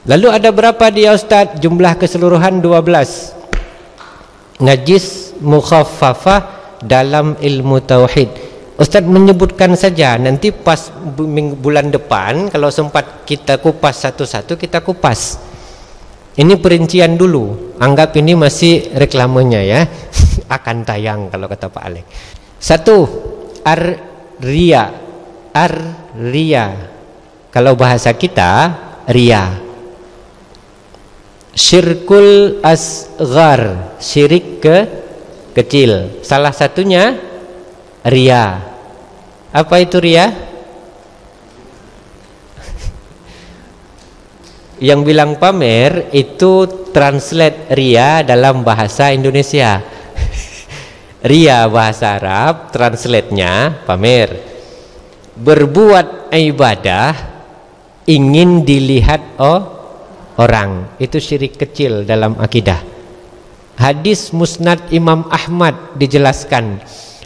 Lalu ada berapa dia Ustaz? Jumlah keseluruhan 12. Najis mukhaffafah dalam ilmu tauhid. Ustaz menyebutkan saja, nanti pas bulan depan kalau sempat kita kupas satu-satu, kita kupas. Ini perincian dulu. Anggap ini masih reklamenya ya. Akan tayang kalau kata Pak Alek. 1. Ar-riya. Ar-riya. Kalau bahasa kita riya. Syirkul asghar, syirik kecil. Salah satunya riya. Apa itu riya? Yang bilang pamer itu translate riya dalam bahasa Indonesia. Riya bahasa Arab, translate-nya pamer. Berbuat ibadah ingin dilihat orang, itu syirik kecil dalam akidah. Hadis Musnad Imam Ahmad dijelaskan,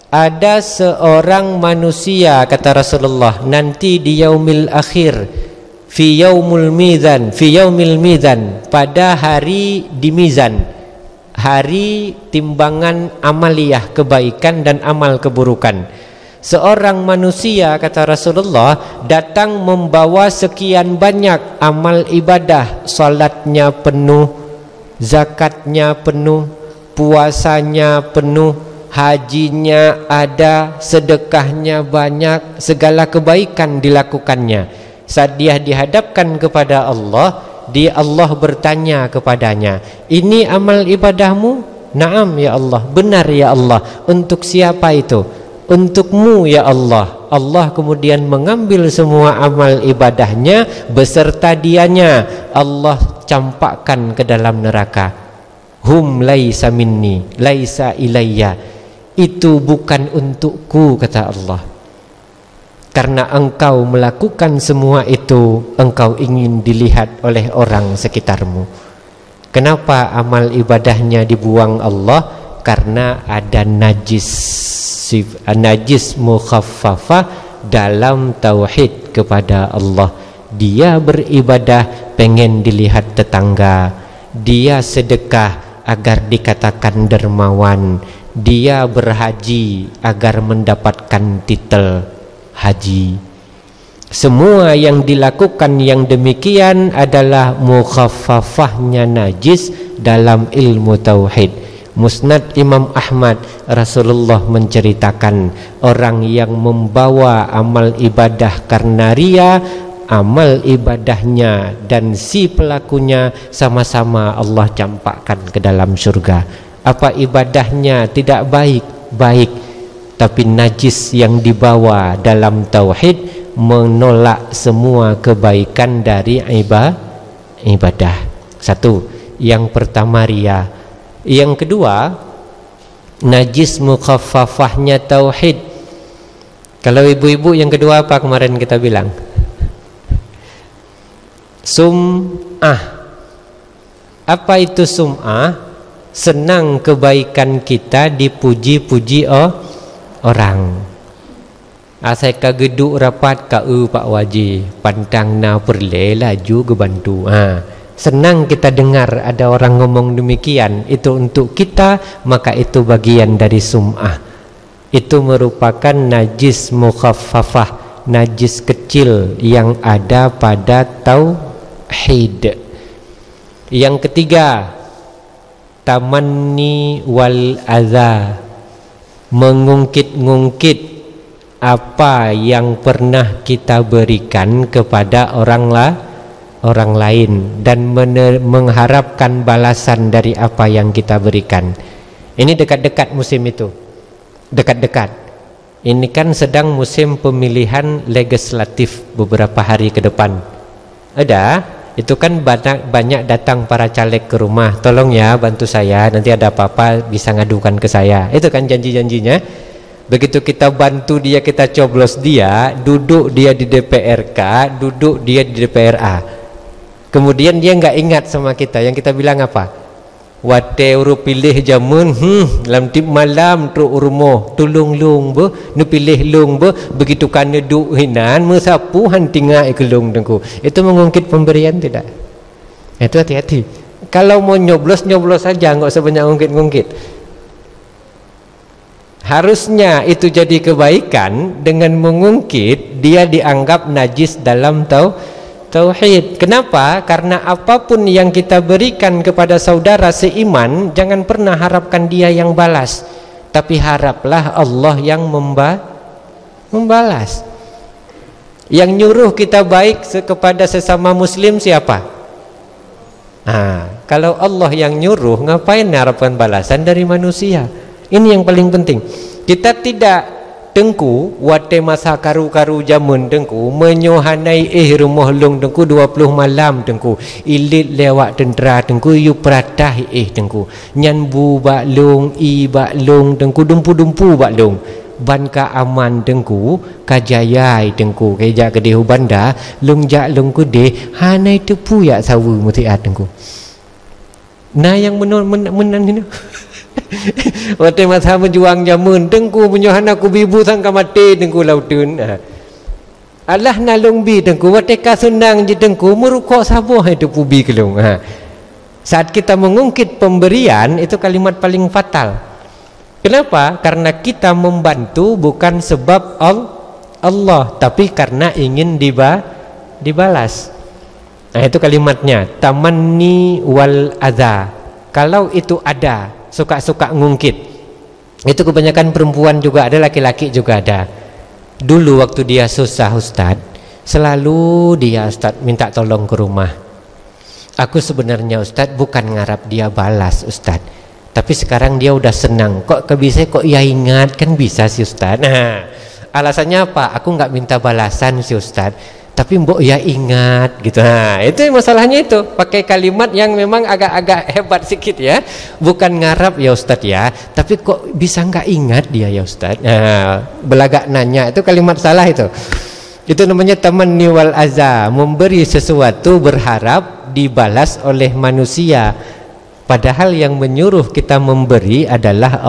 ada seorang manusia kata Rasulullah nanti di yaumil akhir, fi yaumil mizan, pada hari di mizan, hari timbangan amaliyah kebaikan dan amal keburukan. Seorang manusia kata Rasulullah datang membawa sekian banyak amal ibadah, salatnya penuh, zakatnya penuh, puasanya penuh, hajinya ada, sedekahnya banyak, segala kebaikan dilakukannya. Saat dia dihadapkan kepada Allah, Allah bertanya kepadanya, ini amal ibadahmu? Naam ya Allah, benar ya Allah. Untuk siapa itu? Untukmu ya Allah. Allah kemudian mengambil semua amal ibadahnya beserta dianya, Allah campakkan ke dalam neraka. Hum laisa minni, laisa ilayya. Itu bukan untukku kata Allah. Karena engkau melakukan semua itu, engkau ingin dilihat oleh orang sekitarmu. Kenapa amal ibadahnya dibuang Allah? Karena ada najis mukhaffafah dalam tauhid kepada Allah. Dia beribadah pengen dilihat tetangga, dia sedekah agar dikatakan dermawan, dia berhaji agar mendapatkan titel haji. Semua yang dilakukan yang demikian adalah mukhaffafahnya najis dalam ilmu tauhid. Musnad Imam Ahmad, Rasulullah menceritakan orang yang membawa amal ibadah karena riya, amal ibadahnya dan si pelakunya sama-sama Allah campakkan ke dalam surga. Apa ibadahnya tidak baik, tapi najis yang dibawa dalam tauhid menolak semua kebaikan dari ibadah. Satu, yang pertama riya. Yang kedua, najis mukhaffafahnya tauhid. Kalau ibu-ibu yang kedua apa kemarin kita bilang? Sum'ah. Apa itu sum'ah? Senang kebaikan kita dipuji-puji orang. Asai kageduk rapat kau Pak Waji, pantang na perle laju ke bantu. Senang kita dengar ada orang ngomong demikian, itu untuk kita, maka itu bagian dari sum'ah. Itu merupakan najis mukhaffafah, najis kecil yang ada pada tauhid. Yang ketiga, tamanni wal adza, mengungkit-ngungkit apa yang pernah kita berikan kepada orang lain dan mengharapkan balasan dari apa yang kita berikan. Ini dekat-dekat musim itu. Dekat-dekat. Ini kan sedang musim pemilihan legislatif beberapa hari ke depan. Ada, itu kan banyak datang para caleg ke rumah. Tolong ya bantu saya, nanti ada apa-apa bisa ngadukan ke saya. Itu kan janji-janjinya. Begitu kita bantu dia, kita coblos dia, duduk dia di DPRK, duduk dia di DPRA. Kemudian dia nggak ingat sama kita. Yang kita bilang apa? Wate uru pilih jamun, lam tip malam tru urumo, tulung lung bo, nu pilih lung bo, begitu kan duk hinan, mesapu hantinga ikelung dengku. Itu mengungkit pemberian tidak? Itu hati-hati. Kalau mau nyoblos saja, nggak usah banyak ngungkit-ngungkit. Harusnya itu jadi kebaikan. Dengan mengungkit dia dianggap najis dalam tauhid. Kenapa? Karena apapun yang kita berikan kepada saudara seiman, jangan pernah harapkan dia yang balas, tapi haraplah Allah yang membalas. Yang nyuruh kita baik kepada sesama muslim siapa? Kalau Allah yang nyuruh, ngapain harapkan balasan dari manusia? Ini yang paling penting. Kita tidak tengku wate masa karu-karu jamun tengku menyohanai rumah long tengku 20 malam tengku ilit lewat tentera tengku yu peratah tengku nyanbu bak long bak long tengku dumpu-dumpu bak long ban ka aman tengku kajayai tengku keja kedih banda long jak long kude hanai tepu ya sawu mutiat tengku nah yang menan ini waktu masa menjuang jamun tengku menyohan aku bibu sangka mati tengku lautun Allah nalung bi tengku waktu kasunang je tengku merukuk sabuh itu pubi kelung saat kita mengungkit pemberian itu kalimat paling fatal. Kenapa? Karena kita membantu bukan sebab Allah, tapi karena ingin dibalas. Nah itu kalimatnya tamanni wal adza. Kalau itu ada suka-suka ngungkit, itu kebanyakan perempuan juga ada, laki-laki juga ada. Dulu waktu dia susah Ustaz, selalu dia Ustaz minta tolong ke rumah. Aku sebenarnya Ustaz bukan ngarap dia balas Ustaz, tapi sekarang dia udah senang. Kok bisa kok ya ingat, kan bisa sih Ustaz. Nah alasannya apa? Aku nggak minta balasan sih Ustaz, tapi mbok ya ingat gitu. Nah itu masalahnya, itu pakai kalimat yang memang agak-agak hebat sedikit ya. Bukan ngarap ya Ustadz ya, tapi kok bisa nggak ingat dia ya Ustadz. Nah, belagak nanya, itu kalimat salah itu. Itu namanya tamanni wal adza, memberi sesuatu berharap dibalas oleh manusia, padahal yang menyuruh kita memberi adalah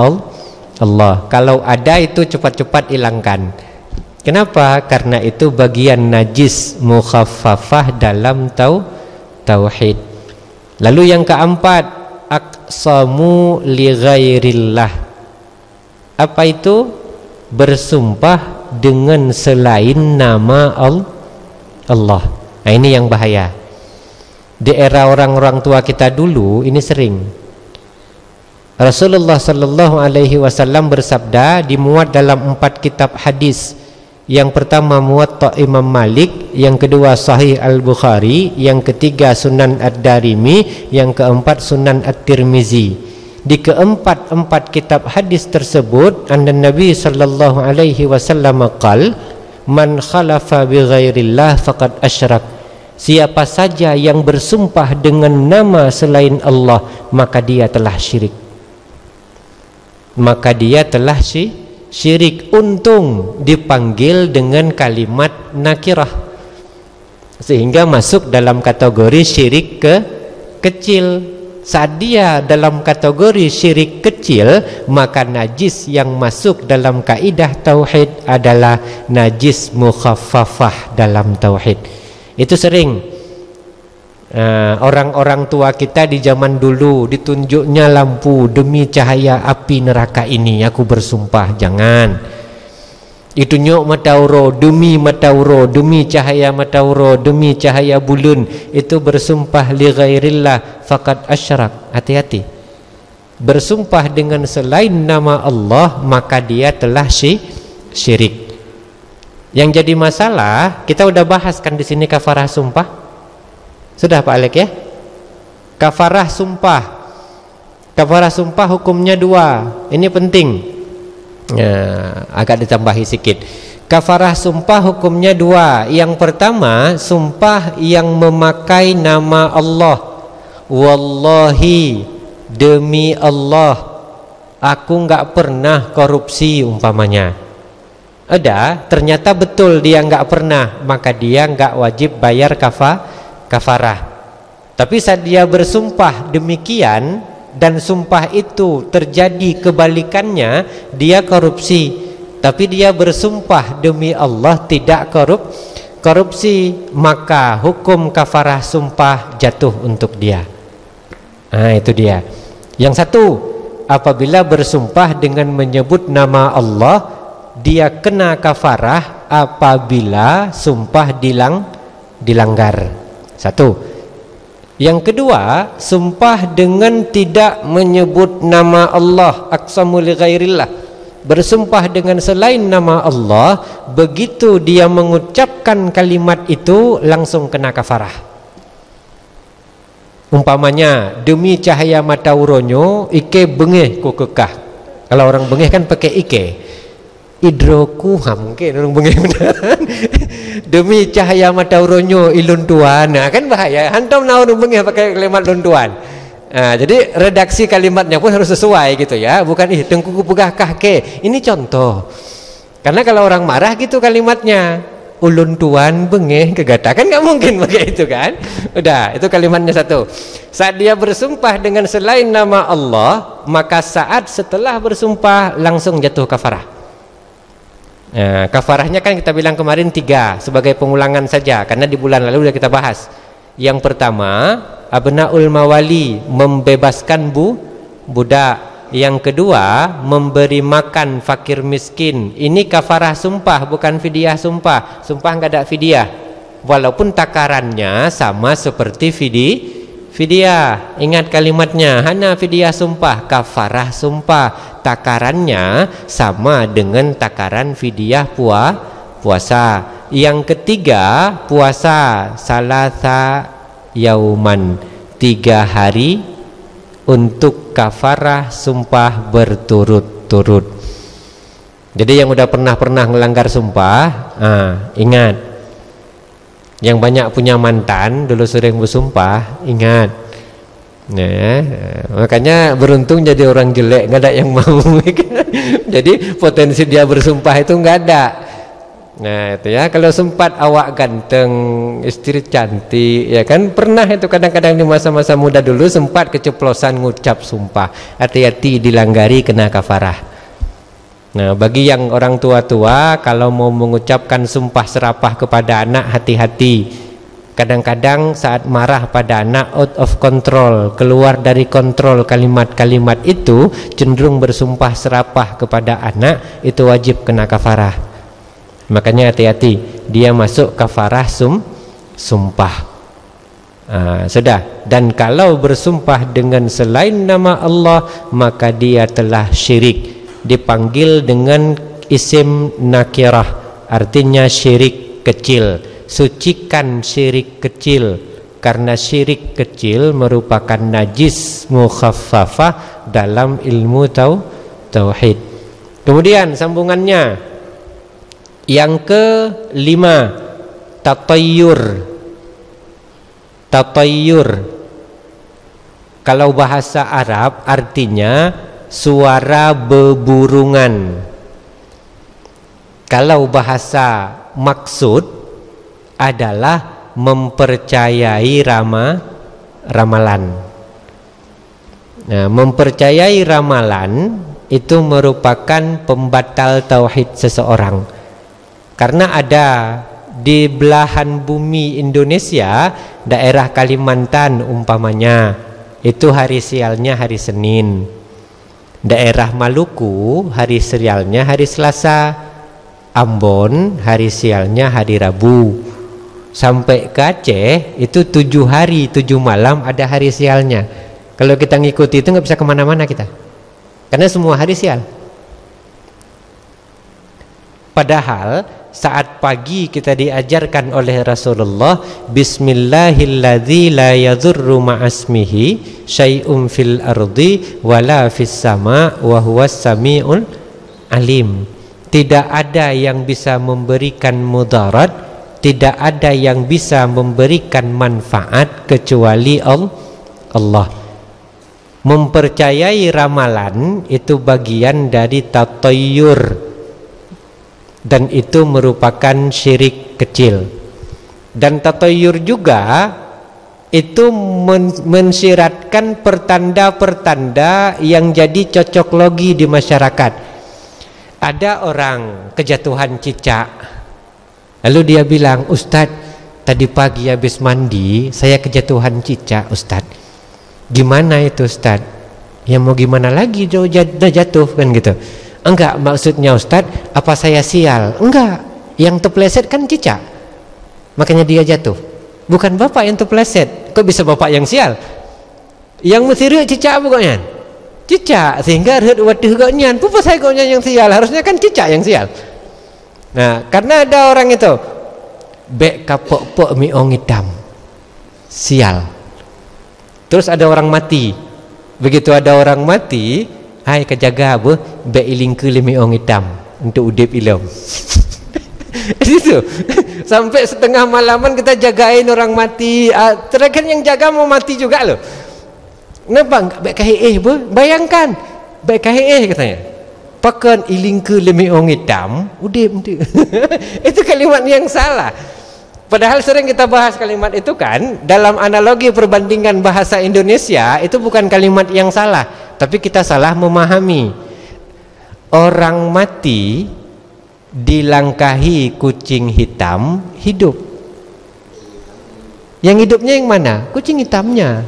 Allah. Kalau ada itu cepat-cepat hilangkan. Kenapa? Karena itu bagian najis mukhaffafah dalam tauhid. Lalu yang keempat, aqsamu li ghairillah. Apa itu? Bersumpah dengan selain nama Allah. Nah ini yang bahaya. Di era orang-orang tua kita dulu ini sering. Rasulullah sallallahu alaihi wasallam bersabda, dimuat dalam 4 kitab hadis. Yang pertama Muwatta Imam Malik, yang kedua Sahih Al-Bukhari, yang ketiga Sunan Ad-Darimi, yang keempat Sunan At-Tirmizi. Di keempat kitab hadis tersebut, anna Nabi sallallahu alaihi wasallam qala, man khalafa bi ghairillah faqad asyrak. Siapa saja yang bersumpah dengan nama selain Allah, maka dia telah syirik. Syirik. Untung dipanggil dengan kalimat nakirah, sehingga masuk dalam kategori syirik kecil. Saat dia dalam kategori syirik kecil, maka najis yang masuk dalam kaidah tauhid adalah najis mukhaffafah dalam tauhid. Itu sering orang-orang tua kita di zaman dulu ditunjuknya lampu, demi cahaya api neraka ini aku bersumpah. Jangan. Ditunjuk matauro, demi matauro, demi cahaya matauro, demi cahaya bulan, itu bersumpah li ghairillah faqad asyrak. Hati-hati. Bersumpah dengan selain nama Allah, maka dia telah syirik. Yang jadi masalah, kita udah bahas kan di sini kafarah sumpah. Sudah Pak Alek ya? Kafarah sumpah. Kafarah sumpah hukumnya 2. Ini penting. Agak ditambahi sedikit. Kafarah sumpah hukumnya 2. Yang pertama, sumpah yang memakai nama Allah. Wallahi, demi Allah, aku enggak pernah korupsi umpamanya. Ada, ternyata betul dia enggak pernah, maka dia enggak wajib bayar kafarah. Tapi saat dia bersumpah demikian dan sumpah itu terjadi kebalikannya, dia korupsi, tapi dia bersumpah demi Allah tidak korupsi, maka hukum kafarah sumpah jatuh untuk dia. Nah, itu dia. Yang satu, apabila bersumpah dengan menyebut nama Allah, dia kena kafarah apabila sumpah dilanggar. Satu. Yang kedua, sumpah dengan tidak menyebut nama Allah, aqsamu li ghairillah, bersumpah dengan selain nama Allah, begitu dia mengucapkan kalimat itu langsung kena kafarah. Umpamanya, demi cahaya mata uronyo ike bengeh ku kekah. Kalau orang bengeh kan pakai ike. Idroku mungkin orang bengeh beneran. Demi cahaya mata uronyo ilun tuan. Nah, kan bahaya. Hantam na orang bengeh pakai kalimat lun tuan. Nah, jadi redaksi kalimatnya pun harus sesuai gitu ya. Bukan tengkuku pegahkah ke. Ini contoh. Karena kalau orang marah gitu kalimatnya, ulun tuan bengeh kegata, kan nggak mungkin pakai itu kan. Udah, itu kalimatnya satu. Saat dia bersumpah dengan selain nama Allah, maka saat setelah bersumpah langsung jatuh kafarah. Nah, kafarahnya kan kita bilang kemarin 3 sebagai pengulangan saja, karena di bulan lalu sudah kita bahas. Yang pertama, abnaul mawali, membebaskan budak. Yang kedua, memberi makan fakir miskin. Ini kafarah sumpah, bukan fidyah sumpah. Sumpah nggak ada fidyah, walaupun takarannya sama seperti fidyah. Ingat kalimatnya, hana fidyah sumpah, kafarah sumpah. Takarannya sama dengan takaran fidyah puasa. Yang ketiga, puasa salasa yauman, 3 hari untuk kafarah sumpah berturut-turut. Jadi yang udah pernah melanggar sumpah, ingat. Yang banyak punya mantan dulu sering bersumpah, ingat. Nah, makanya beruntung jadi orang jelek, nggak ada yang mau. Jadi potensi dia bersumpah itu nggak ada. Nah, itu ya. Kalau sempat awak ganteng, istri cantik, ya kan, pernah itu kadang-kadang di masa-masa muda dulu sempat keceplosan ngucap sumpah. Hati-hati, dilanggari kena kafarah. Nah, bagi yang orang tua-tua, kalau mau mengucapkan sumpah serapah kepada anak, hati-hati. Kadang-kadang saat marah pada anak, out of control, keluar dari kontrol kalimat-kalimat itu, cenderung bersumpah serapah kepada anak, itu wajib kena kafarah. Makanya hati-hati, dia masuk kafarah sumpah. Sudah. Dan kalau bersumpah dengan selain nama Allah, maka dia telah syirik. Dipanggil dengan isim nakirah, artinya syirik kecil. Sucikan syirik kecil, karena syirik kecil merupakan najis mukhaffafah dalam ilmu tauhid. Kemudian sambungannya yang ke-5, tatayyur. Kalau bahasa Arab artinya suara beburungan. Kalau bahasa maksud adalah mempercayai ramalan. Nah, mempercayai ramalan itu merupakan pembatal tauhid seseorang. Karena ada di belahan bumi Indonesia, daerah Kalimantan umpamanya, itu hari sialnya hari Senin. Daerah Maluku hari sialnya hari Selasa. Ambon hari sialnya hari Rabu. Sampai ke Aceh itu 7 hari 7 malam ada hari sialnya. Kalau kita ngikuti itu nggak bisa kemana-mana kita, karena semua hari sial. Padahal saat pagi kita diajarkan oleh Rasulullah, Bismillahilladzi la yadhurru ma'asmihi syai'un fil ardi wala fis sama wa huwas sami'ul alim. Tidak ada yang bisa memberikan mudarat, tidak ada yang bisa memberikan manfaat kecuali Allah. Mempercayai ramalan itu bagian dari tatayyur, dan itu merupakan syirik kecil. Dan tatayyur juga itu mensyiratkan pertanda-pertanda yang jadi cocok logi di masyarakat. Ada orang kejatuhan cicak, Lalu dia bilang, Ustaz, tadi pagi habis mandi saya kejatuhan cicak Ustaz. Gimana itu Ustaz? Ya mau gimana lagi, udah jatuh kan gitu. Enggak, maksudnya Ustaz, apa saya sial? Enggak, yang terpeleset kan cicak, makanya dia jatuh. Bukan bapak yang terpeleset. Kok bisa bapak yang sial? Yang mesti rek cicak pokoknya. Cicak, sehingga rek waduh gaknyan. Pupa saya gaknyan yang sial, harusnya kan cicak yang sial. Nah, karena ada orang itu bek kapok-pok miong hitam, sial. Terus ada orang mati. Begitu ada orang mati, hai kejaga apa? Bek ilingke le miong hitam untuk udip ilom. Itu sampai setengah malaman kita jagain orang mati. Terakhir yang jaga mau mati juga loh. Kenapa enggak baik kahih bu? Bayangkan baik kahih katanya. Pakan ilingke lemi ong hitam, udah. Itu kalimat yang salah. Padahal sering kita bahas kalimat itu kan dalam analogi perbandingan bahasa Indonesia, itu bukan kalimat yang salah, tapi kita salah memahami. Orang mati dilangkahi kucing hitam hidup. Yang hidupnya yang mana? Kucing hitamnya.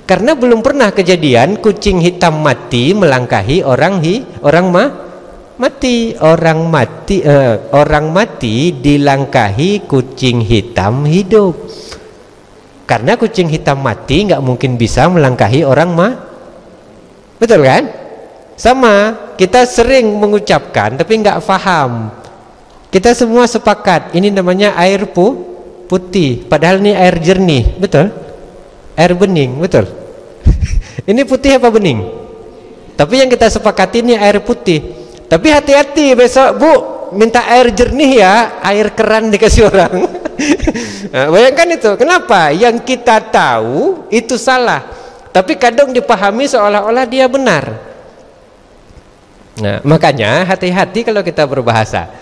Karena belum pernah kejadian kucing hitam mati melangkahi mati. Orang mati dilangkahi kucing hitam hidup. Karena kucing hitam mati nggak mungkin bisa melangkahi orang betul kan? Sama, kita sering mengucapkan tapi nggak faham. Kita semua sepakat ini namanya air putih, padahal ini air jernih, betul? Air bening, betul? Ini putih apa bening? Tapi yang kita sepakati ini air putih. Tapi hati-hati besok bu minta air jernih ya, air keran dikasih orang. Nah, bayangkan itu. Kenapa? Yang kita tahu itu salah, tapi kadang dipahami seolah-olah dia benar. Nah, makanya hati-hati kalau kita berbahasa.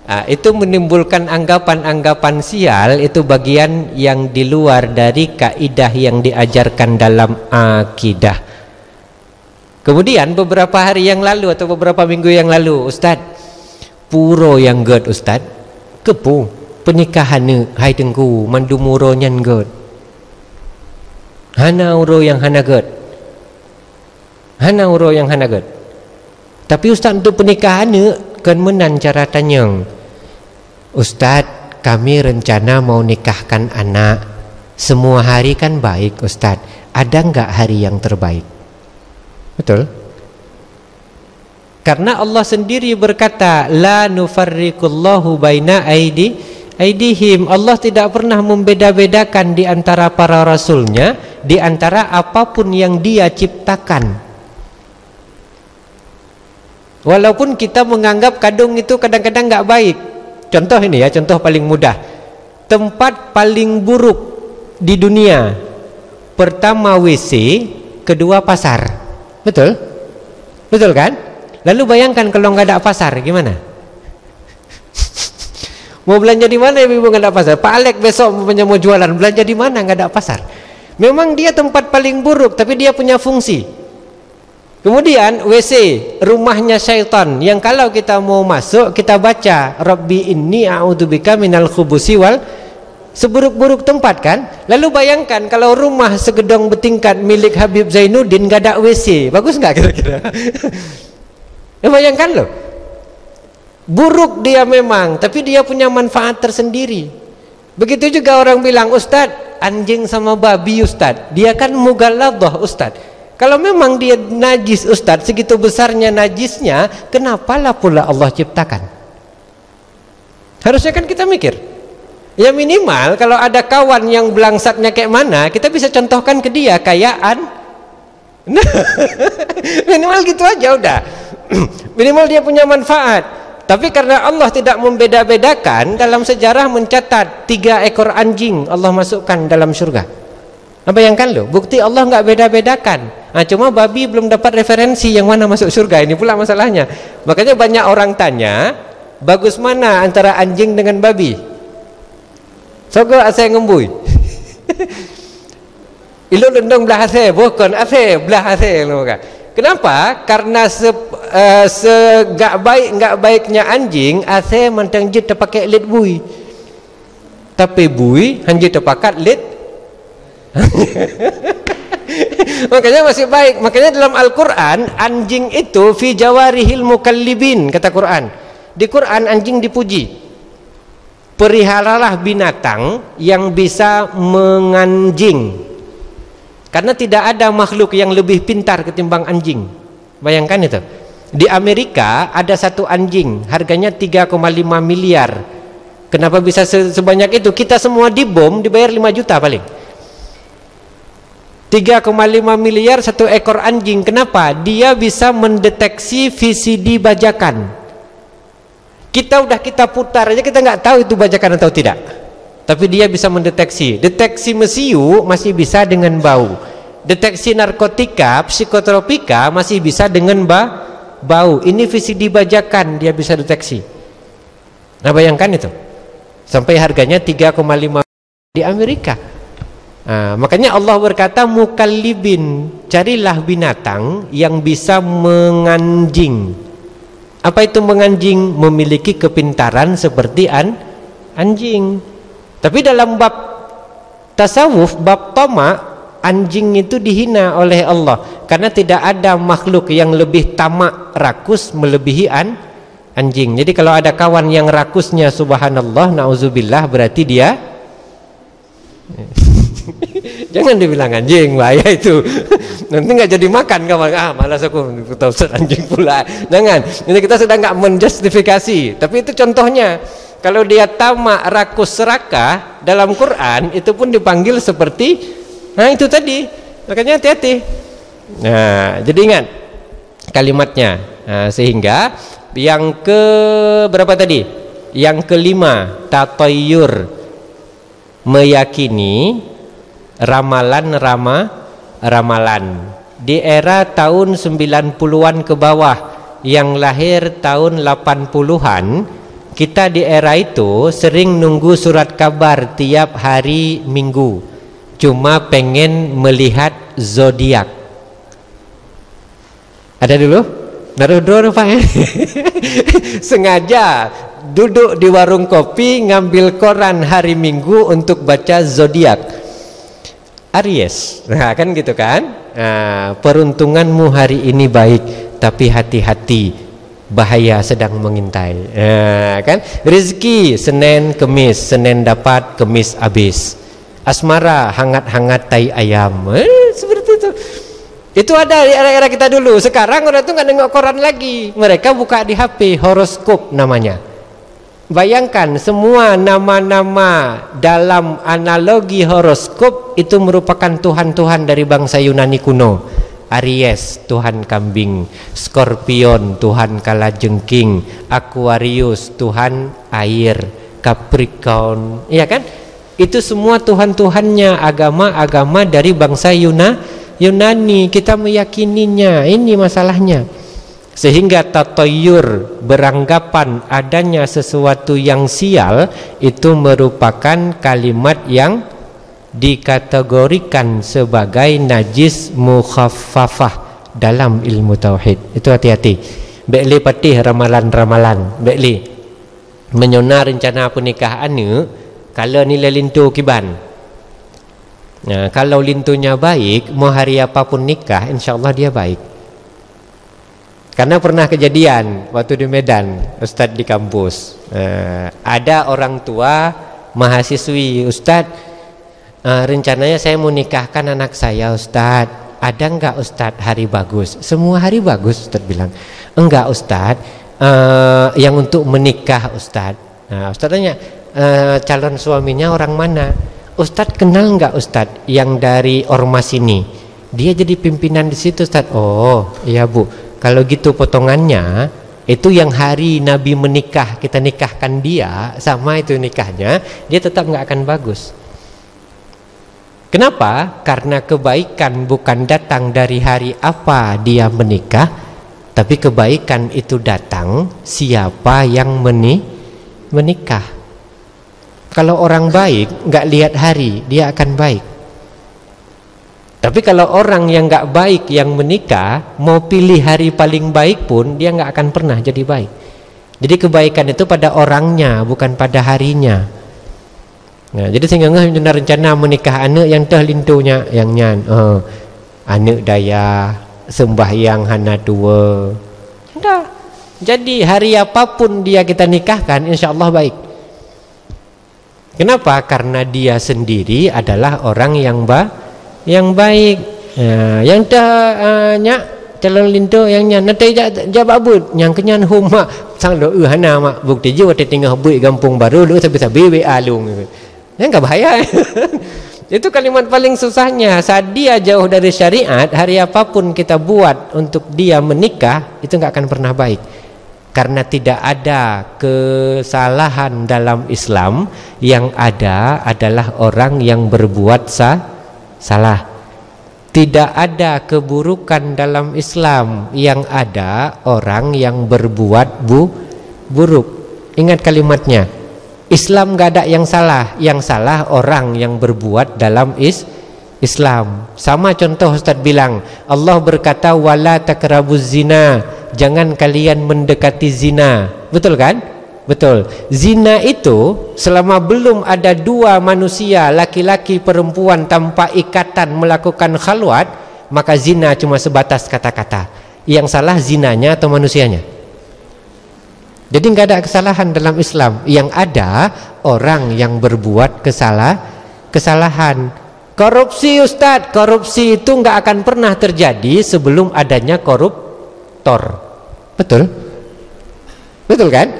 Nah, itu menimbulkan anggapan-anggapan sial. Itu bagian yang di luar dari kaidah yang diajarkan dalam akidah. Kemudian beberapa hari yang lalu atau beberapa minggu yang lalu, Ustaz, puro yang god Ustaz, kepu pernikahan ni hai tengku mandu muro nyan god. Hana uro yang hana god. Hana uro yang hana god. Tapi Ustaz untuk pernikahan ni kan menan cara tanyang. Ustaz, kami rencana mau nikahkan anak. Semua hari kan baik Ustaz. Ada enggak hari yang terbaik? Betul? Karena Allah sendiri berkata, la nufarriqullahu baina aidihim. Allah tidak pernah membeda-bedakan di antara para rasulnya, di antara apapun yang dia ciptakan. Walaupun kita menganggap kadung itu kadang-kadang nggak baik. Contoh ini ya, contoh paling mudah. Tempat paling buruk di dunia, pertama WC, kedua pasar. Betul? Betul kan? Lalu bayangkan kalau nggak ada pasar, gimana? Mau belanja di mana ibu nggak ada pasar? Pak Alek besok mau jualan, belanja di mana nggak ada pasar? Memang dia tempat paling buruk, tapi dia punya fungsi. Kemudian WC, rumahnya syaitan, yang kalau kita mau masuk kita baca Rabbi inni a'udzubika minal khubusi wal, seburuk-buruk tempat kan. Lalu bayangkan kalau rumah segedong bertingkat milik Habib Zainuddin gak ada WC, bagus nggak kira-kira? Bayangkan loh, buruk dia memang, tapi dia punya manfaat tersendiri. Begitu juga orang bilang, Ustaz, anjing sama babi Ustaz, dia kan mughalladhah Ustaz. Kalau memang dia najis Ustaz, segitu besarnya najisnya, kenapalah pula Allah ciptakan? Harusnya kan kita mikir. Ya minimal kalau ada kawan yang belangsatnya kayak mana, kita bisa contohkan ke dia kayaan. Nah, minimal gitu aja udah. Minimal dia punya manfaat. Tapi karena Allah tidak membeda-bedakan, dalam sejarah mencatat 3 ekor anjing Allah masukkan dalam surga. Bayangkan loh, bukti Allah nggak beda-bedakan. Nah, cuma babi belum dapat referensi yang mana masuk surga, ini pula masalahnya. Makanya banyak orang tanya, bagus mana antara anjing dengan babi? Sogo ase ngembui. Ilo lendong belah ase, bukan ase belah ase. Kenapa? Karena gak baiknya anjing, ase mentang jit terpakai lit bui. Tapi bui hanya terpakat lit. Makanya masih baik. Makanya dalam Al-Quran anjing itu fi jawarihil mukallibin, kata Quran. Di Quran anjing dipuji. Peliharalah binatang yang bisa menganjing, karena tidak ada makhluk yang lebih pintar ketimbang anjing. Bayangkan itu. Di Amerika ada satu anjing harganya 3,5 miliar. Kenapa bisa sebanyak itu? Kita semua dibom dibayar 5 juta paling. 3,5 miliar satu ekor anjing. Kenapa? Dia bisa mendeteksi VCD bajakan. Kita putar aja, kita nggak tahu itu bajakan atau tidak. Tapi dia bisa mendeteksi. Deteksi mesiu masih bisa dengan bau. Deteksi narkotika, psikotropika masih bisa dengan bau. Ini VCD bajakan dia bisa deteksi. Nah, bayangkan itu. Sampai harganya 3,5 di Amerika. Nah, makanya Allah berkata mukallibin, carilah binatang yang bisa menganjing. Apa itu menganjing? Memiliki kepintaran seperti anjing. Tapi dalam bab tasawuf, bab tamak, anjing itu dihina oleh Allah, karena tidak ada makhluk yang lebih tamak, rakus melebihi anjing. Jadi kalau ada kawan yang rakusnya subhanallah, na'udzubillah, berarti dia jangan dibilang anjing, bahaya itu. Nanti nggak jadi makan kawan. Malas aku tahu anjing pula. Jangan. Ini kita sudah nggak menjustifikasi, tapi itu contohnya. Kalau dia tamak, rakus, serakah, dalam Quran itu pun dipanggil seperti, nah itu tadi. Makanya hati-hati. Nah, jadi ingat kalimatnya. Nah, sehingga yang ke berapa tadi? Yang kelima, tatayyur, meyakini ramalan di era tahun 90-an ke bawah, yang lahir tahun 80-an. Kita di era itu sering nunggu surat kabar tiap hari Minggu, cuma pengen melihat zodiak. Ada dulu? Naruh Pak ya? Sengaja duduk di warung kopi ngambil koran hari Minggu untuk baca zodiak Aries. Nah kan gitu kan. Nah, peruntunganmu hari ini baik, tapi hati-hati, bahaya sedang mengintai. Nah, kan rezeki Senin Kemis, Senin dapat, Kemis habis. Asmara hangat-hangat tai ayam. Seperti itu. Itu ada di era-era kita dulu. Sekarang orang itu nggak nengok koran lagi. Mereka buka di HP, horoskop namanya. Bayangkan semua nama-nama dalam analogi horoskop itu merupakan tuhan-tuhan dari bangsa Yunani kuno. Aries, Tuhan kambing. Scorpion, Tuhan kalajengking. Aquarius, Tuhan air. Capricorn, iya kan? Itu semua tuhan-tuhannya agama-agama dari bangsa Yunani. Kita meyakininya. Ini masalahnya. Sehingga tatayyur, beranggapan adanya sesuatu yang sial, itu merupakan kalimat yang dikategorikan sebagai najis mukhaffafah dalam ilmu tauhid. Itu hati-hati. Bekli patih ramalan-ramalan. Bekli menyona rencana pernikahan ni, kalau nilai lintu kiban. Nah, kalau lintunya baik, mau hari apapun nikah, insyaAllah dia baik. Karena pernah kejadian waktu di Medan, Ustadz di kampus, ada orang tua mahasiswi, Ustadz, rencananya saya mau nikahkan anak saya, Ustadz, ada enggak Ustadz hari bagus? Semua hari bagus, Ustadz bilang. Enggak Ustadz, yang untuk menikah Ustadz. Nah, Ustadz tanya, calon suaminya orang mana? Ustadz kenal enggak Ustadz yang dari ormas ini? Dia jadi pimpinan di situ Ustadz. Oh iya Bu. Kalau gitu potongannya itu yang hari Nabi menikah, kita nikahkan dia, sama itu nikahnya, dia tetap nggak akan bagus. Kenapa? Karena kebaikan bukan datang dari hari apa dia menikah, tapi kebaikan itu datang siapa yang menikah. Kalau orang baik nggak lihat hari, dia akan baik. Tapi kalau orang yang nggak baik yang menikah, mau pilih hari paling baik pun dia nggak akan pernah jadi baik. Jadi kebaikan itu pada orangnya, bukan pada harinya. Nah, jadi sehingga rencana menikah anak yang terlintunya yang nyan, anak daya sembahyang hana tua. Dah. Jadi hari apapun dia kita nikahkan, insya Allah baik. Kenapa? Karena dia sendiri adalah orang yang baik. Yang dah nyak calon lintu yang nyan nanti jababut yang kenyan huma sang do hana mak bukti je waktu tinggal bui kampung baru lu sabi-sabi wa alung. Ya enggak bahaya. Itu kalimat paling susahnya. Saat dia jauh dari syariat, hari apapun kita buat untuk dia menikah itu enggak akan pernah baik. Karena tidak ada kesalahan dalam Islam, yang ada adalah orang yang berbuat salah. Tidak ada keburukan dalam Islam, yang ada orang yang berbuat buruk. Ingat kalimatnya. Islam gak ada yang salah orang yang berbuat dalam Islam. Sama contoh Ustaz bilang, Allah berkata wala takrabuz zina, jangan kalian mendekati zina. Betul kan? Betul. Zina itu selama belum ada dua manusia, laki-laki perempuan tanpa ikatan melakukan khalwat, maka zina cuma sebatas kata-kata. Yang salah zinanya atau manusianya? Jadi nggak ada kesalahan dalam Islam. Yang ada orang yang berbuat kesalahan. Korupsi Ustadz, korupsi itu nggak akan pernah terjadi sebelum adanya koruptor. Betul? Betul kan?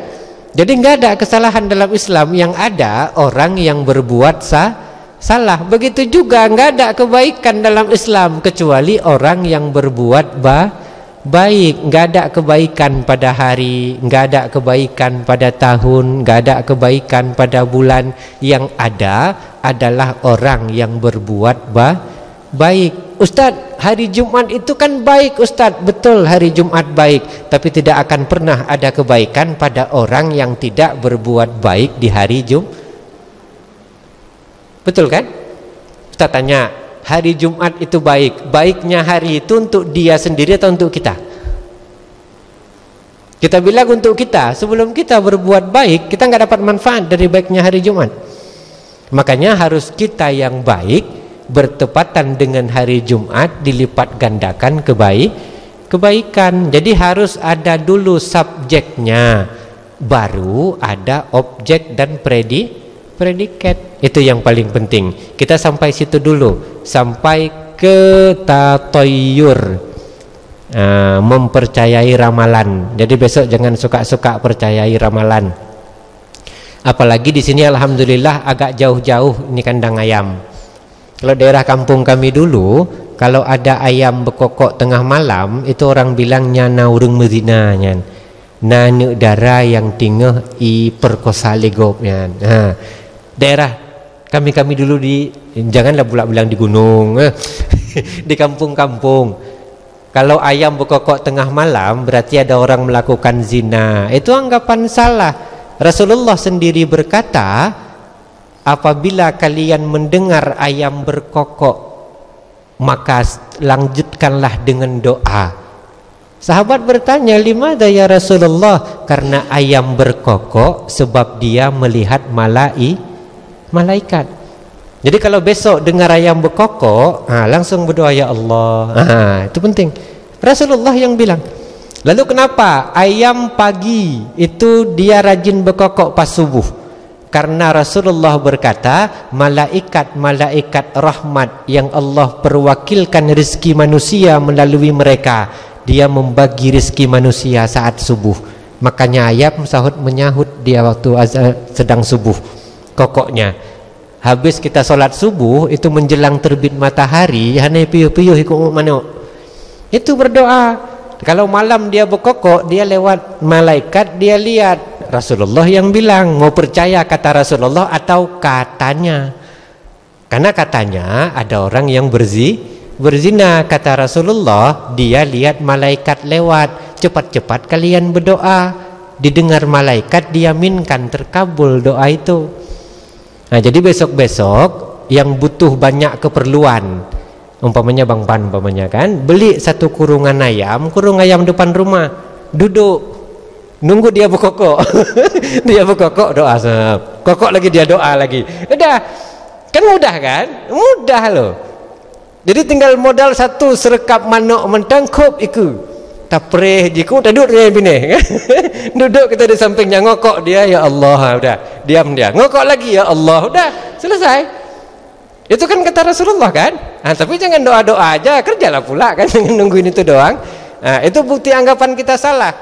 Jadi nggak ada kesalahan dalam Islam. Yang ada orang yang berbuat salah. Begitu juga nggak ada kebaikan dalam Islam kecuali orang yang berbuat baik. Nggak ada kebaikan pada hari, nggak ada kebaikan pada tahun, nggak ada kebaikan pada bulan. Yang ada adalah orang yang berbuat baik. Ustadz, hari Jumat itu kan baik Ustadz. Betul, hari Jumat baik, tapi tidak akan pernah ada kebaikan pada orang yang tidak berbuat baik di hari Jumat. Betul kan? Ustadz tanya, hari Jumat itu baik. Baiknya hari itu untuk dia sendiri atau untuk kita? Kita bilang untuk kita. Sebelum kita berbuat baik, kita nggak dapat manfaat dari baiknya hari Jumat. Makanya harus kita yang baik, bertepatan dengan hari Jumat, dilipat gandakan kebaikan. Jadi harus ada dulu subjeknya, baru ada objek dan predikat. Itu yang paling penting. Kita sampai situ dulu, sampai ke tatayyur, mempercayai ramalan. Jadi besok jangan suka-suka percayai ramalan. Apalagi di sini alhamdulillah agak jauh-jauh ini kandang ayam. Kalau daerah kampung kami dulu, kalau ada ayam berkokok tengah malam, itu orang bilangnya naurung mezina nyan. Nanu dara yang tinggal i perkosa legop nyan. Daerah kami dulu di, janganlah pula bilang di gunung, di kampung-kampung. Kalau ayam berkokok tengah malam berarti ada orang melakukan zina. Itu anggapan salah. Rasulullah sendiri berkata, apabila kalian mendengar ayam berkokok, maka lanjutkanlah dengan doa. Sahabat bertanya, "Limadha ya Rasulullah?" Karena ayam berkokok sebab dia melihat malaikat. Jadi kalau besok dengar ayam berkokok, langsung berdoa, ya Allah. Itu penting. Rasulullah yang bilang. Lalu kenapa ayam pagi itu dia rajin berkokok pas subuh? Karena Rasulullah berkata, malaikat rahmat yang Allah perwakilkan rezeki manusia melalui mereka, dia membagi rezeki manusia saat subuh. Makanya ayam sahut menyahut dia waktu sedang subuh kokoknya. Habis kita solat subuh itu menjelang terbit matahari, hanya piyuh-piyuh ikut manuk. Itu berdoa. Kalau malam dia berkokok, dia lewat malaikat, dia lihat. Rasulullah yang bilang, mau percaya kata Rasulullah atau katanya? Karena katanya ada orang yang berzina, kata Rasulullah, dia lihat malaikat lewat. Cepat-cepat kalian berdoa, didengar malaikat, diaminkan, terkabul doa itu. Nah, jadi besok-besok yang butuh banyak keperluan, umpamanya Bang Pan umpamanya kan, beli satu kurung ayam depan rumah, duduk nunggu dia berkokok. Dia berkokok, doa kokok lagi dia doa lagi. Udah, kan mudah kan? Mudah loh. Jadi tinggal modal satu serekap manuk mentangkup iku. Tapreh jiku duduk dia bini. Duduk kita di sampingnya, ngokok dia, ya Allah, udah diam dia. Ngokok lagi, ya Allah, udah selesai. Itu kan kata Rasulullah kan? Tapi jangan doa-doa aja, kerjalah pula kan, jangan nungguin itu doang. Itu bukti anggapan kita salah.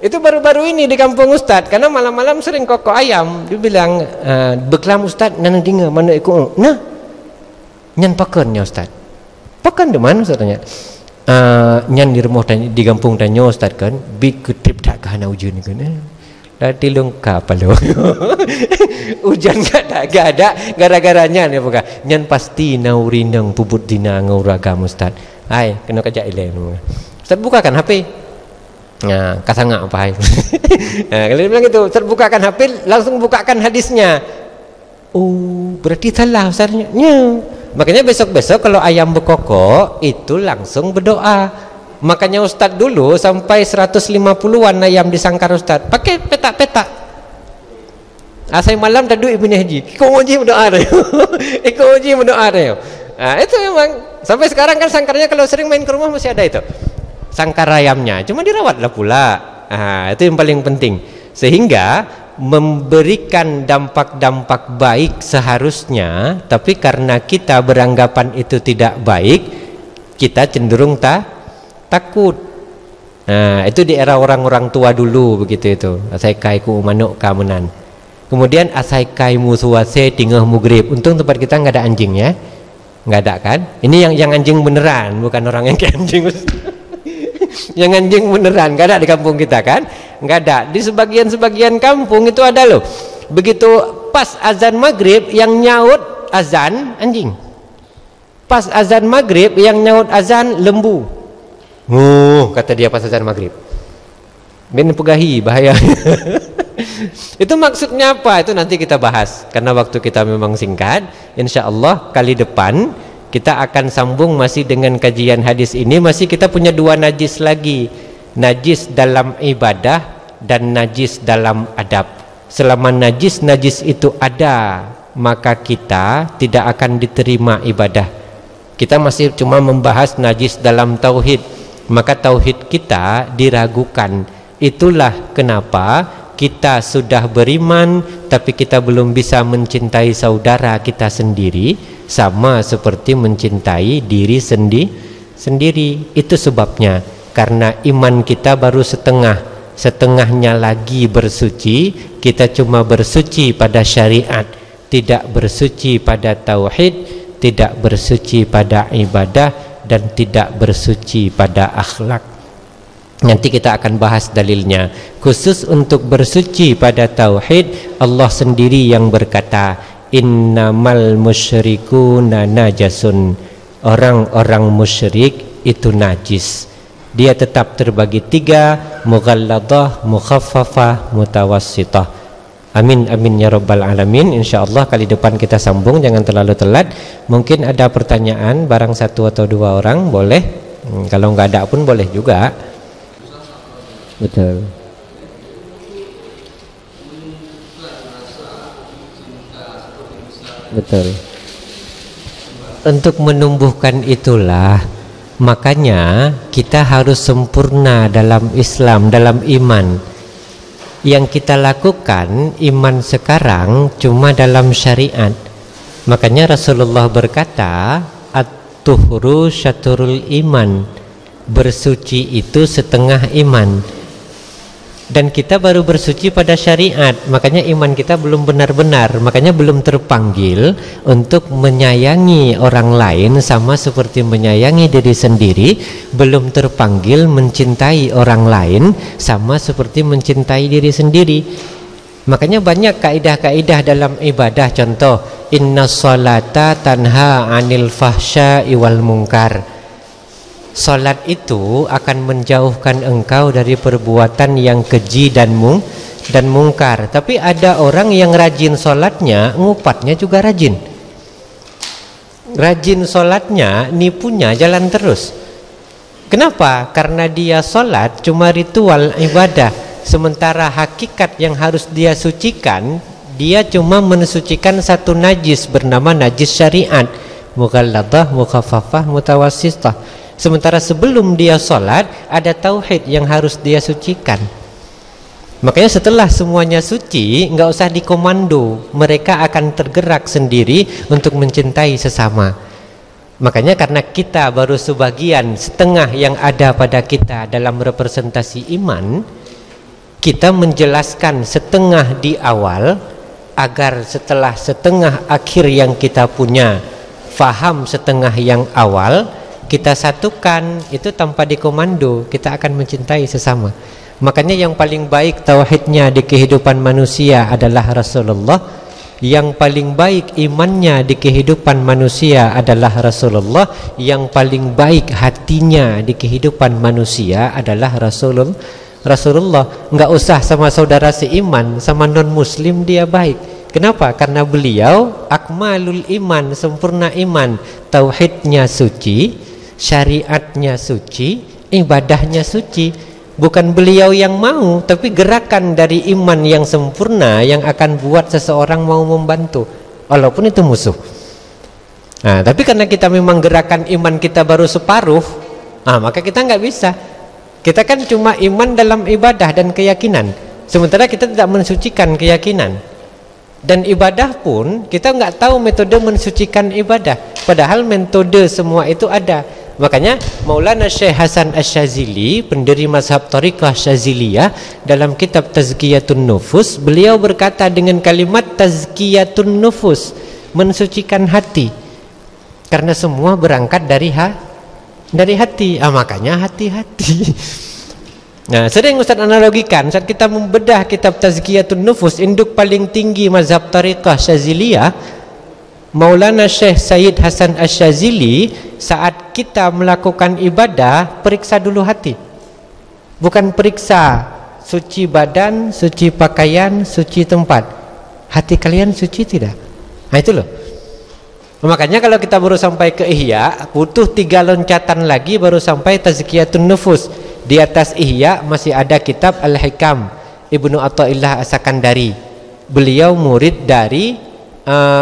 Itu baru-baru ini di kampung Ustadz, karena malam-malam sering kokok ayam. Dia bilang, beklam Ustadz, nana dengar mana ikut. Nah, nyan pakannya Ustadz. Pakan di mana Ustadz tanya? Nyan di rumah di kampung tanya Ustaz kan big trip tak kahana hujan kan tadi lengkap lo. Hujan gak ada gara-garanya nih bukan nyan pasti naurinang puput dina ngauragam Ustaz. Hai kena kajak ileng Ustaz bukakan HP. Nah kasangak apa hai. Nah kalau dia bilang gitu Ustaz bukakan HP langsung bukakan hadisnya. Oh berarti salah Ustaznya. Makanya besok-besok kalau ayam berkokok itu langsung berdoa. Makanya Ustadz dulu sampai 150-an ayam disangkar Ustadz pakai petak-petak. Asal malam tadu Ibnu Haji. Ikut uji berdoa deh. Ikut uji berdoa deh. Itu memang sampai sekarang kan sangkarnya kalau sering main ke rumah masih ada itu. Sangkar ayamnya, cuma dirawatlah pula. Itu yang paling penting. Sehingga memberikan dampak-dampak baik seharusnya, tapi karena kita beranggapan itu tidak baik, kita cenderung takut. Itu di era orang-orang tua dulu begitu itu. Asai kai ku manuk kamunan. Kemudian asai kai musuwase tingah mugrib. Untung tempat kita nggak ada anjing ya, nggak ada kan? Ini yang anjing beneran, bukan orang yang kayak anjing. Yang anjing beneran nggak ada di kampung kita kan? Nggak ada. Di sebagian kampung itu ada loh. Begitu pas azan maghrib yang nyaut azan anjing. Pas azan maghrib yang nyaut azan lembu. Kata dia pas azan maghrib. Ben pegahi bahaya. Itu maksudnya apa? Itu nanti kita bahas. Karena waktu kita memang singkat. Insya Allah kali depan kita akan sambung masih dengan kajian hadis ini. Masih kita punya dua najis lagi. Najis dalam ibadah dan najis dalam adab. Selama najis itu ada, maka kita tidak akan diterima ibadah. Kita masih cuma membahas najis dalam tauhid, maka tauhid kita diragukan. Itulah kenapa kita sudah beriman tapi kita belum bisa mencintai saudara kita sendiri, sama seperti mencintai diri sendiri. Itu sebabnya, karena iman kita baru setengahnya lagi bersuci. Kita cuma bersuci pada syariat, tidak bersuci pada tauhid, tidak bersuci pada ibadah, dan tidak bersuci pada akhlak. Nanti kita akan bahas dalilnya. Khusus untuk bersuci pada tauhid, Allah sendiri yang berkata, innamal musyrikuna najasun. Orang-orang musyrik itu najis. Dia tetap terbagi tiga, mughalladah, mukhaffafah, mutawassitah. Amin amin ya rabbal alamin. Insyaallah kali depan kita sambung, jangan terlalu telat. Mungkin ada pertanyaan barang satu atau dua orang boleh. Kalau nggak ada pun boleh juga. Betul. Betul. Untuk menumbuhkan itulah, makanya kita harus sempurna dalam Islam, dalam iman. Yang kita lakukan iman sekarang cuma dalam syariat. Makanya Rasulullah berkata, at-tuhuru syaturul iman. Bersuci itu setengah iman. Dan kita baru bersuci pada syariat. Makanya iman kita belum benar-benar. Makanya belum terpanggil untuk menyayangi orang lain sama seperti menyayangi diri sendiri. Belum terpanggil mencintai orang lain sama seperti mencintai diri sendiri. Makanya banyak kaidah-kaidah dalam ibadah. Contoh, inna sholata tanha anil fahsya'i wal munkar. Salat itu akan menjauhkan engkau dari perbuatan yang keji dan mungkar. Tapi ada orang yang rajin salatnya, ngupatnya juga rajin. Rajin salatnya, nipunya jalan terus. Kenapa? Karena dia salat cuma ritual ibadah. Sementara hakikat yang harus dia sucikan dia cuma mensucikan satu najis bernama najis syariat, mughalladah, mukhaffafah, mutawassithah. Sementara sebelum dia sholat ada tauhid yang harus dia sucikan. Makanya setelah semuanya suci, nggak usah dikomando, mereka akan tergerak sendiri untuk mencintai sesama. Makanya karena kita baru sebagian, setengah yang ada pada kita dalam representasi iman, kita menjelaskan setengah di awal agar setelah setengah akhir yang kita punya faham setengah yang awal, kita satukan itu tanpa dikomando, kita akan mencintai sesama. Makanya yang paling baik tauhidnya di kehidupan manusia adalah Rasulullah. Yang paling baik imannya di kehidupan manusia adalah Rasulullah. Yang paling baik hatinya di kehidupan manusia adalah Rasulullah. Enggak usah sama saudara seiman, sama non muslim dia baik. Kenapa? Karena beliau akmalul iman, sempurna iman. Tauhidnya suci, syariatnya suci, ibadahnya suci. Bukan beliau yang mau, tapi gerakan dari iman yang sempurna yang akan buat seseorang mau membantu, walaupun itu musuh. Nah, tapi karena kita memang gerakan iman kita baru separuh, maka kita nggak bisa. Kita kan cuma iman dalam ibadah dan keyakinan, sementara kita tidak mensucikan keyakinan. Dan ibadah pun kita nggak tahu metode mensucikan ibadah, padahal metode semua itu ada. Makanya Maulana Syekh Hasan Asyazili, pendiri mazhab Thariqah Syaziliyah, dalam kitab Tazkiyatun Nufus, beliau berkata dengan kalimat Tazkiyatun Nufus, mensucikan hati. Karena semua berangkat dari hati. Makanya hati-hati. Nah, sering Ustaz analogikan, saat kita membedah kitab Tazkiyatun Nufus, induk paling tinggi mazhab Thariqah Syaziliyah, Maulana Syekh Sayyid Hasan Asyazili, saat kita melakukan ibadah, periksa dulu hati. Bukan periksa suci badan, suci pakaian, suci tempat. Hati kalian suci tidak? Nah itu loh. Makanya kalau kita baru sampai ke Ihya, butuh 3 loncatan lagi baru sampai Tazkiyatun Nufus. Di atas Ihya masih ada kitab Al-Hikam Ibnu Athaillah As-Sakandari. Beliau murid dari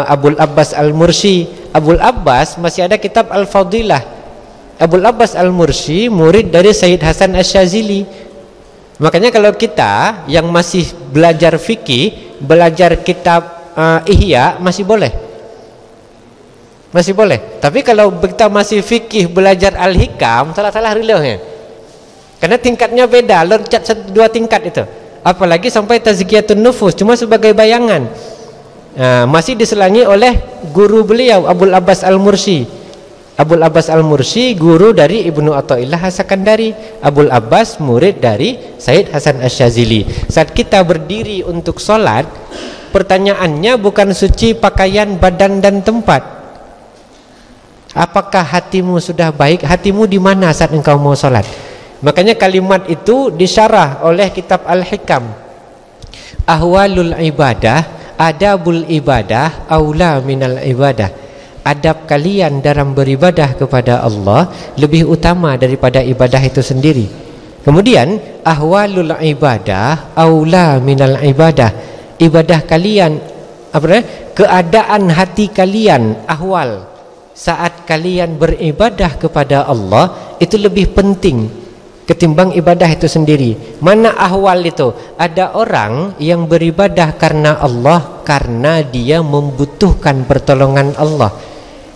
Abul Abbas Al-Mursi. Abul Abbas masih ada kitab Al-Fadilah. Abul Abbas Al-Mursi murid dari Sayyid Hasan Asyazili. Makanya kalau kita yang masih belajar fikih, belajar kitab Ihya masih boleh. Masih boleh. Tapi kalau kita masih fikih belajar Al-Hikam, salah-salah rilahnya. Karena tingkatnya beda, loncat 2 tingkat itu. Apalagi sampai Tazkiyatun Nufus cuma sebagai bayangan. Masih diselangi oleh guru beliau Abul Abbas Al-Mursi. Abul Abbas Al-Mursi guru dari Ibnu Athaillah As-Sakandari. Abul Abbas murid dari Sayyid Hasan Asyazili. Saat kita berdiri untuk sholat, pertanyaannya bukan suci pakaian, badan dan tempat. Apakah hatimu sudah baik? Hatimu di mana saat engkau mau sholat? Makanya kalimat itu disyarah oleh kitab Al-Hikam. Ahwalul ibadah, adabul ibadah aula minal ibadah. Adab kalian dalam beribadah kepada Allah lebih utama daripada ibadah itu sendiri. Kemudian ahwalul ibadah aula minal ibadah. Ibadah kalian, keadaan hati kalian, ahwal saat kalian beribadah kepada Allah itu lebih penting ketimbang ibadah itu sendiri. Mana ahwal itu? Ada orang yang beribadah karena Allah karena dia membutuhkan pertolongan Allah.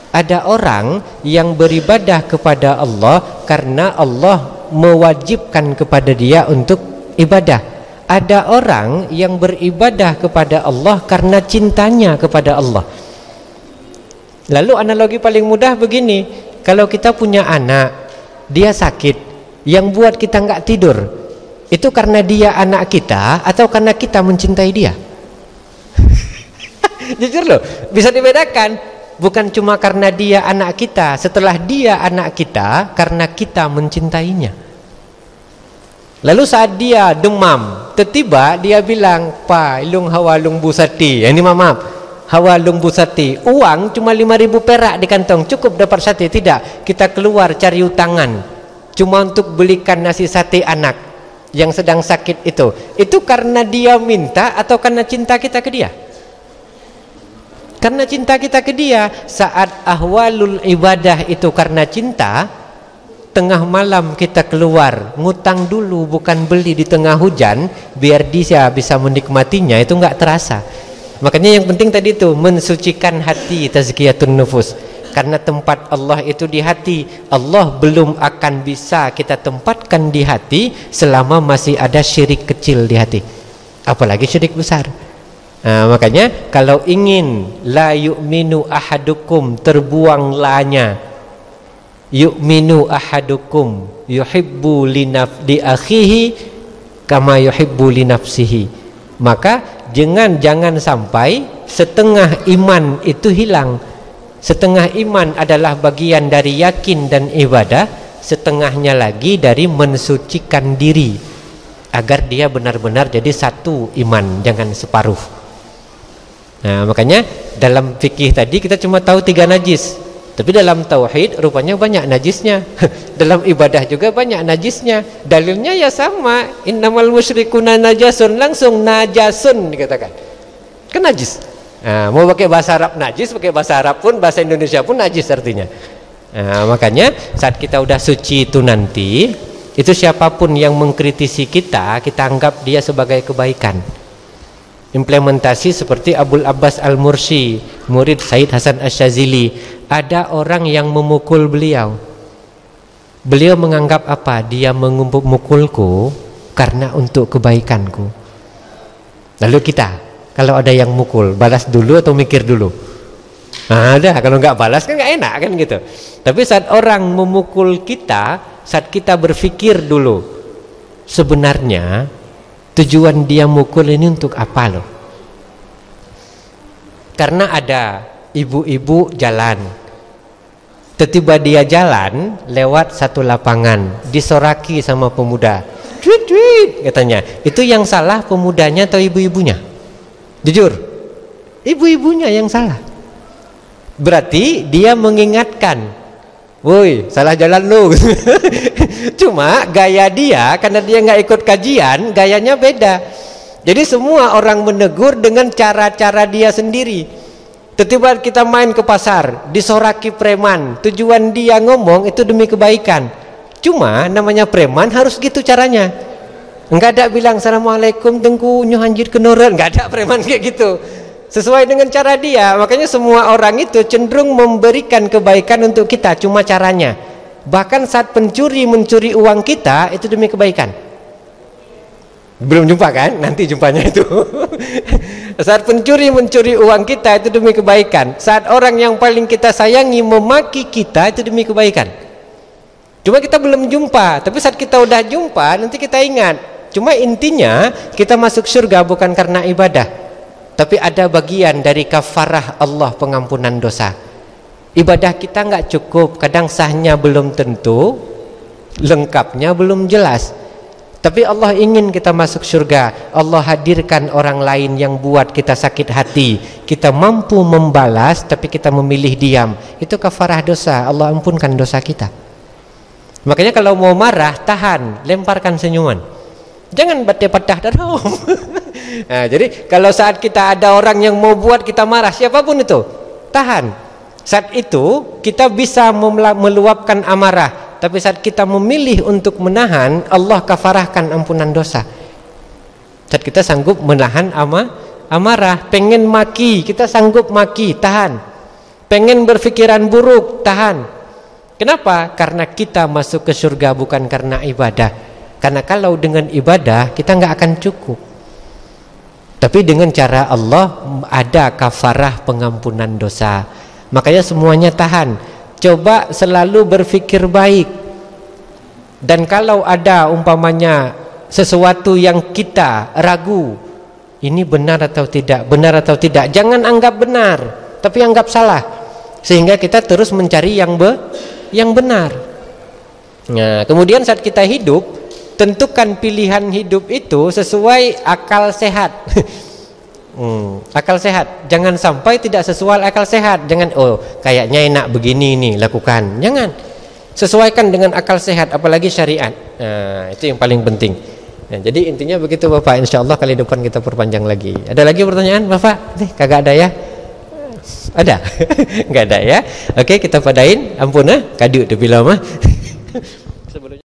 Ada orang yang beribadah kepada Allah karena Allah mewajibkan kepada dia untuk ibadah. Ada orang yang beribadah kepada Allah karena cintanya kepada Allah. Lalu analogi paling mudah begini, kalau kita punya anak, dia sakit, yang buat kita nggak tidur itu karena dia anak kita atau karena kita mencintai dia? Jujur loh, bisa dibedakan. Bukan cuma karena dia anak kita, setelah dia anak kita karena kita mencintainya. Lalu saat dia demam, tiba-tiba dia bilang, "Pa, ilung hawalung busati." Ini maaf, hawalung busati. Uang cuma 5.000 perak di kantong, cukup dapat sate? Tidak, kita keluar cari utangan cuma untuk belikan nasi sate anak yang sedang sakit itu. Itu karena dia minta atau karena cinta kita ke dia? Karena cinta kita ke dia. Saat ahwalul ibadah itu karena cinta, tengah malam kita keluar, ngutang dulu bukan beli di tengah hujan, biar dia bisa menikmatinya, itu nggak terasa. Makanya yang penting tadi itu mensucikan hati, tazkiyatun nufus. Karena tempat Allah itu di hati. Allah belum akan bisa kita tempatkan di hati selama masih ada syirik kecil di hati, apalagi syirik besar. Nah, makanya kalau ingin la yu'minu ahadukum, terbuang lanya, yu'minu ahadukum yuhibbu li akhihi kama yuhibbu li nafsihi, maka jangan sampai setengah iman itu hilang. Setengah iman adalah bagian dari yakin dan ibadah, setengahnya lagi dari mensucikan diri agar dia benar-benar jadi satu iman, jangan separuh. Nah, makanya dalam fikih tadi kita cuma tahu 3 najis, tapi dalam tauhid rupanya banyak najisnya. Dalam ibadah juga banyak najisnya. Dalilnya ya sama, innamal musyrikuna najasun, langsung najasun dikatakan. Kan najis. Nah, mau pakai bahasa Arab najis, pakai bahasa Arab pun, bahasa Indonesia pun najis artinya. Nah, makanya saat kita udah suci itu nanti, itu siapapun yang mengkritisi kita anggap dia sebagai kebaikan. Implementasi seperti Abul Abbas Al-Mursi, murid Said Hasan Asyazili. Ada orang yang memukul beliau. Beliau menganggap apa? Dia memukulku karena untuk kebaikanku. Lalu kita, kalau ada yang mukul, balas dulu atau mikir dulu? Nah, ada, kalau nggak balas kan nggak enak kan gitu. Tapi saat orang memukul kita, saat kita berpikir dulu, sebenarnya tujuan dia mukul ini untuk apa loh? Karena ada ibu-ibu jalan, tiba-tiba dia jalan lewat satu lapangan, disoraki sama pemuda, tweet katanya. Itu yang salah pemudanya atau ibu-ibunya? Jujur, ibu-ibunya yang salah. Berarti dia mengingatkan, woi salah jalan lu. Cuma gaya dia, karena dia nggak ikut kajian, gayanya beda. Jadi semua orang menegur dengan cara-cara dia sendiri. Tiba-tiba kita main ke pasar, disoraki preman, tujuan dia ngomong itu demi kebaikan. Cuma namanya preman harus gitu caranya. Enggak ada bilang assalamualaikum tengku nyuhanjir kenoran, enggak ada preman kayak gitu. Sesuai dengan cara dia. Makanya semua orang itu cenderung memberikan kebaikan untuk kita, cuma caranya. Bahkan saat pencuri mencuri uang kita itu demi kebaikan. Belum jumpa kan? Nanti jumpanya itu. Saat pencuri mencuri uang kita itu demi kebaikan. Saat orang yang paling kita sayangi memaki kita itu demi kebaikan. Cuma kita belum jumpa. Tapi saat kita udah jumpa nanti kita ingat. Cuma intinya kita masuk surga bukan karena ibadah, tapi ada bagian dari kafarah Allah, pengampunan dosa. Ibadah kita nggak cukup, kadang sahnya belum tentu, lengkapnya belum jelas. Tapi Allah ingin kita masuk surga. Allah hadirkan orang lain yang buat kita sakit hati. Kita mampu membalas, tapi kita memilih diam. Itu kafarah dosa. Allah ampunkan dosa kita. Makanya kalau mau marah, tahan, lemparkan senyuman. Jangan patah dalam. Nah, jadi kalau saat kita ada orang yang mau buat kita marah, siapapun itu, tahan. Saat itu kita bisa meluapkan amarah. Tapi saat kita memilih untuk menahan, Allah kafarahkan ampunan dosa. Saat kita sanggup menahan amarah, pengen maki, kita sanggup maki, tahan. Pengen berpikiran buruk, tahan. Kenapa? Karena kita masuk ke surga bukan karena ibadah. Karena kalau dengan ibadah kita nggak akan cukup. Tapi dengan cara Allah ada kafarah pengampunan dosa. Makanya semuanya tahan. Coba selalu berpikir baik. Dan kalau ada umpamanya sesuatu yang kita ragu, ini benar atau tidak, benar atau tidak, jangan anggap benar, tapi anggap salah. Sehingga kita terus mencari yang benar. Nah, kemudian saat kita hidup, tentukan pilihan hidup itu sesuai akal sehat. Akal sehat. Jangan sampai tidak sesuai akal sehat. Jangan, oh kayaknya enak begini nih, lakukan. Jangan. Sesuaikan dengan akal sehat, apalagi syariat. Nah, itu yang paling penting. Nah, jadi intinya begitu Bapak. Insya Allah kali depan kita perpanjang lagi. Ada lagi pertanyaan Bapak? Kagak ada ya? Ada? Enggak ada ya. Okey, kita padain. Ampun kadut tu film